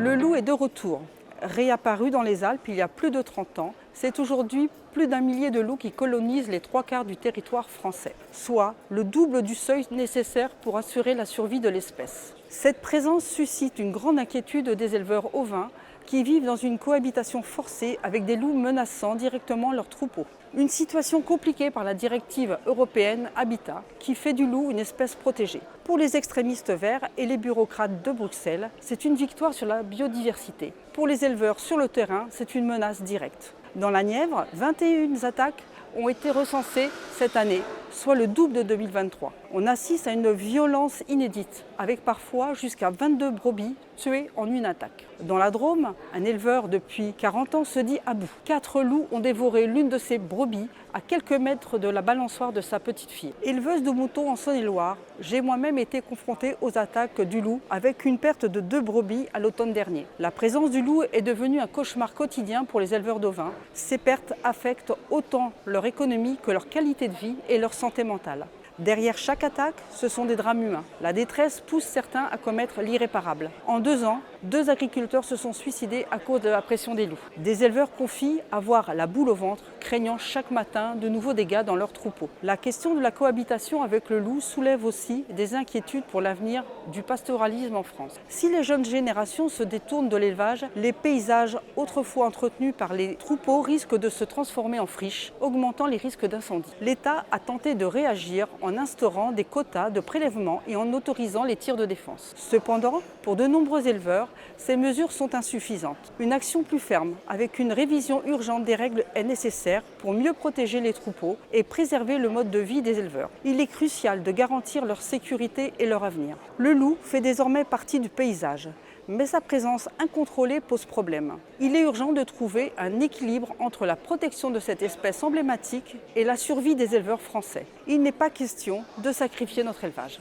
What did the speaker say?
Le loup est de retour. Réapparu dans les Alpes il y a plus de 30 ans, c'est aujourd'hui plus d'1 millier de loups qui colonisent les 3/4 du territoire français, soit le double du seuil nécessaire pour assurer la survie de l'espèce. Cette présence suscite une grande inquiétude des éleveurs ovins qui vivent dans une cohabitation forcée avec des loups menaçant directement leurs troupeaux. Une situation compliquée par la directive européenne Habitat qui fait du loup une espèce protégée. Pour les extrémistes verts et les bureaucrates de Bruxelles, c'est une victoire sur la biodiversité. Pour les éleveurs sur le terrain, c'est une menace directe. Dans la Nièvre, 21 attaques ont été recensées cette année, soit le double de 2023. On assiste à une violence inédite, avec parfois jusqu'à 22 brebis tuées en une attaque. Dans la Drôme, un éleveur depuis 40 ans se dit à bout. 4 loups ont dévoré l'une de ses brebis à quelques mètres de la balançoire de sa petite fille. Éleveuse de moutons en Saône-et-Loire, j'ai moi-même été confrontée aux attaques du loup avec une perte de 2 brebis à l'automne dernier. La présence du loup est devenue un cauchemar quotidien pour les éleveurs d'ovins. Ces pertes affectent autant leur économie que leur qualité de vie et leur santé mentale. Derrière chaque attaque, ce sont des drames humains. La détresse pousse certains à commettre l'irréparable. En 2 ans, 2 agriculteurs se sont suicidés à cause de la pression des loups. Des éleveurs confient avoir la boule au ventre, craignant chaque matin de nouveaux dégâts dans leurs troupeaux. La question de la cohabitation avec le loup soulève aussi des inquiétudes pour l'avenir du pastoralisme en France. Si les jeunes générations se détournent de l'élevage, les paysages autrefois entretenus par les troupeaux risquent de se transformer en friches, augmentant les risques d'incendie. L'État a tenté de réagir en instaurant des quotas de prélèvement et en autorisant les tirs de défense. Cependant, pour de nombreux éleveurs, ces mesures sont insuffisantes. Une action plus ferme, avec une révision urgente des règles, est nécessaire pour mieux protéger les troupeaux et préserver le mode de vie des éleveurs. Il est crucial de garantir leur sécurité et leur avenir. Le loup fait désormais partie du paysage, mais sa présence incontrôlée pose problème. Il est urgent de trouver un équilibre entre la protection de cette espèce emblématique et la survie des éleveurs français. Il n'est pas question de sacrifier notre élevage.